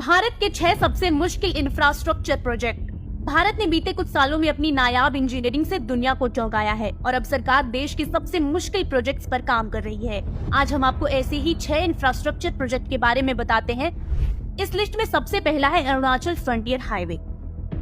भारत के 6 सबसे मुश्किल इंफ्रास्ट्रक्चर प्रोजेक्ट। भारत ने बीते कुछ सालों में अपनी नायाब इंजीनियरिंग से दुनिया को चौंकाया है और अब सरकार देश के सबसे मुश्किल प्रोजेक्ट्स पर काम कर रही है। आज हम आपको ऐसे ही 6 इंफ्रास्ट्रक्चर प्रोजेक्ट के बारे में बताते हैं। इस लिस्ट में सबसे पहला है अरुणाचल फ्रंटियर हाईवे।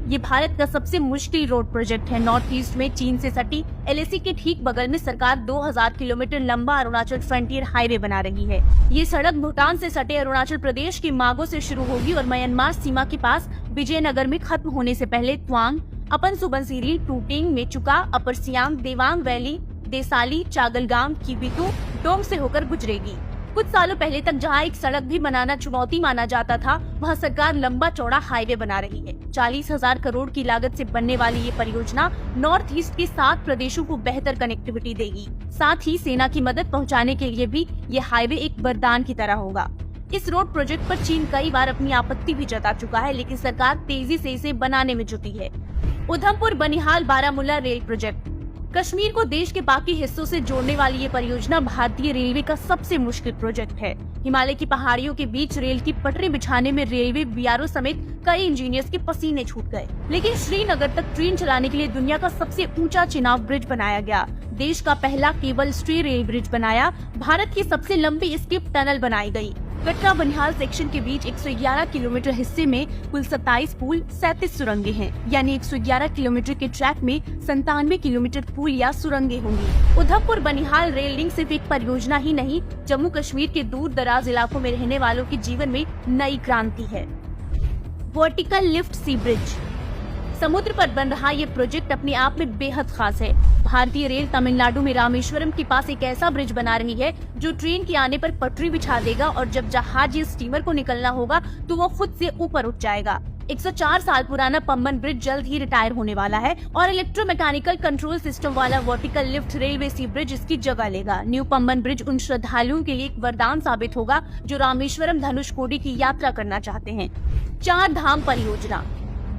ये भारत का सबसे मुश्किल रोड प्रोजेक्ट है। नॉर्थ ईस्ट में चीन से सटी एलएसी के ठीक बगल में सरकार 2000 किलोमीटर लंबा अरुणाचल फ्रंटियर हाईवे बना रही है। ये सड़क भूटान से सटे अरुणाचल प्रदेश की मागो से शुरू होगी और म्यांमार सीमा के पास विजयनगर में खत्म होने से पहले त्वांग, अपन सुबनसिरी, टूटिंग, मेचुका, अपर सियांग, देवांग वैली, देसाली, चागलगाम, किबितू, डोंग से होकर गुजरेगी। कुछ सालों पहले तक जहां एक सड़क भी बनाना चुनौती माना जाता था, वहां सरकार लंबा चौड़ा हाईवे बना रही है। 40,000 करोड़ की लागत से बनने वाली ये परियोजना नॉर्थ ईस्ट के 7 प्रदेशों को बेहतर कनेक्टिविटी देगी। साथ ही सेना की मदद पहुंचाने के लिए भी ये हाईवे एक वरदान की तरह होगा। इस रोड प्रोजेक्ट पर चीन कई बार अपनी आपत्ति भी जता चुका है, लेकिन सरकार तेजी से इसे बनाने में जुटी है। Udhampur Banihal Baramulla rail project. कश्मीर को देश के बाकी हिस्सों से जोड़ने वाली ये परियोजना भारतीय रेलवे का सबसे मुश्किल प्रोजेक्ट है। हिमालय की पहाड़ियों के बीच रेल की पटरी बिछाने में रेलवे बीआरओ समेत कई इंजीनियर्स के पसीने छूट गए, लेकिन श्रीनगर तक ट्रेन चलाने के लिए दुनिया का सबसे ऊंचा चिनाब ब्रिज बनाया गया। देश का पहला केबल स्टे रेल ब्रिज बनाया। भारत की सबसे लंबी स्किप टनल बनाई गई। कटरा बनिहाल सेक्शन के बीच 111 किलोमीटर हिस्से में कुल 27 पुल, 37 सुरंगें हैं, यानी 111 किलोमीटर के ट्रैक में 97 किलोमीटर पुल या सुरंगें होंगी। उधमपुर बनिहाल रेल लिंक सिर्फ एक परियोजना ही नहीं, जम्मू कश्मीर के दूर दराज इलाकों में रहने वालों के जीवन में नई क्रांति है। वर्टिकल लिफ्ट सी ब्रिज। समुद्र पर बन रहा ये प्रोजेक्ट अपने आप में बेहद खास है। भारतीय रेल तमिलनाडु में रामेश्वरम के पास एक ऐसा ब्रिज बना रही है जो ट्रेन के आने पर पटरी बिछा देगा और जब जहाज या स्टीमर को निकलना होगा तो वो खुद से ऊपर उठ जाएगा। 104 साल पुराना पंबन ब्रिज जल्द ही रिटायर होने वाला है और इलेक्ट्रोमैकेनिकल कंट्रोल सिस्टम वाला वर्टिकल लिफ्ट रेलवे सी ब्रिज इसकी जगह लेगा। न्यू पंबन ब्रिज उन श्रद्धालुओं के लिए एक वरदान साबित होगा जो रामेश्वरम धनुषकोडी की यात्रा करना चाहते हैं। 4 धाम परियोजना।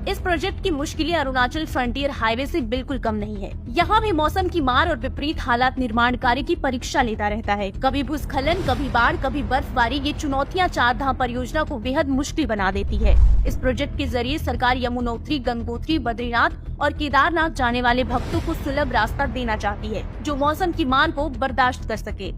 इस प्रोजेक्ट की मुश्किलें अरुणाचल फ्रंटियर हाईवे से बिल्कुल कम नहीं है। यहाँ भी मौसम की मार और विपरीत हालात निर्माण कार्य की परीक्षा लेता रहता है। कभी भूस्खलन, कभी बाढ़, कभी बर्फबारी। ये चुनौतियाँ 4 धाम परियोजना को बेहद मुश्किल बना देती है। इस प्रोजेक्ट के जरिए सरकार यमुनोत्री, गंगोत्री, बद्रीनाथ और केदारनाथ जाने वाले भक्तों को सुलभ रास्ता देना चाहती है जो मौसम की मार को बर्दाश्त कर सके।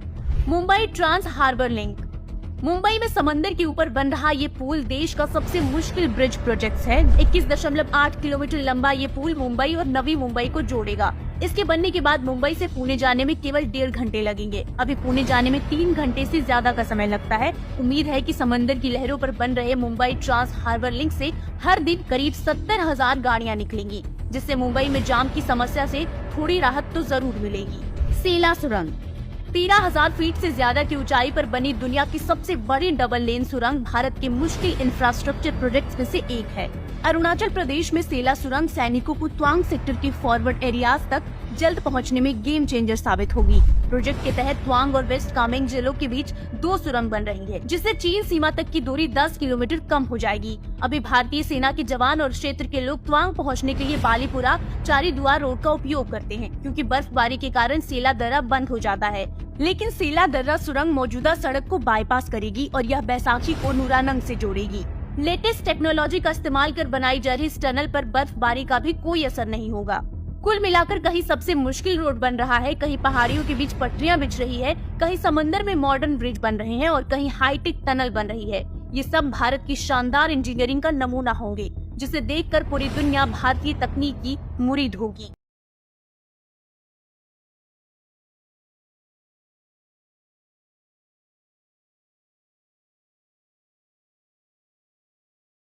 Mumbai Trans Harbour Link. Mumbai में समंदर के ऊपर बन रहा ये पुल देश का सबसे मुश्किल ब्रिज प्रोजेक्ट है। 21.8 किलोमीटर लंबा ये पुल मुंबई और नवी मुंबई को जोड़ेगा। इसके बनने के बाद मुंबई से पुणे जाने में केवल 1.5 घंटे लगेंगे। अभी पुणे जाने में 3 घंटे से ज्यादा का समय लगता है। उम्मीद है कि समंदर की लहरों पर बन रहे मुंबई ट्रांस हार्बर लिंक से हर दिन करीब 70,000 गाड़ियाँ निकलेंगी, जिससे मुंबई में जाम की समस्या से थोड़ी राहत तो जरूर मिलेगी। सेला सुरंग। 13,000 फीट से ज्यादा की ऊंचाई पर बनी दुनिया की सबसे बड़ी डबल लेन सुरंग भारत के मुश्किल इंफ्रास्ट्रक्चर प्रोजेक्ट्स में से एक है। अरुणाचल प्रदेश में सेला सुरंग सैनिकों को त्वांग सेक्टर के फॉरवर्ड एरियाज तक जल्द पहुंचने में गेम चेंजर साबित होगी। प्रोजेक्ट के तहत त्वांग और वेस्ट कामेंग जिलों के बीच 2 सुरंग बन रही है, जिससे चीन सीमा तक की दूरी 10 किलोमीटर कम हो जाएगी। अभी भारतीय सेना के जवान और क्षेत्र के लोग त्वांग पहुंचने के लिए बालीपुरा चारीदुआर रोड का उपयोग करते हैं, क्योंकि बर्फबारी के कारण सेला दर्रा बंद हो जाता है। लेकिन सेला दर्रा सुरंग मौजूदा सड़क को बाईपास करेगी और यह बैसाखी को नूरानंग से जोड़ेगी। लेटेस्ट टेक्नोलॉजी का इस्तेमाल कर बनाई जा रही इस टनल पर बर्फबारी का भी कोई असर नहीं होगा। कुल मिलाकर कहीं सबसे मुश्किल रोड बन रहा है, कहीं पहाड़ियों के बीच पटरियां बिछ रही है, कहीं समंदर में मॉडर्न ब्रिज बन रहे हैं और कहीं हाईटेक टनल बन रही है। ये सब भारत की शानदार इंजीनियरिंग का नमूना होंगे, जिसे देखकर पूरी दुनिया भारतीय तकनीक की मुरीद होगी।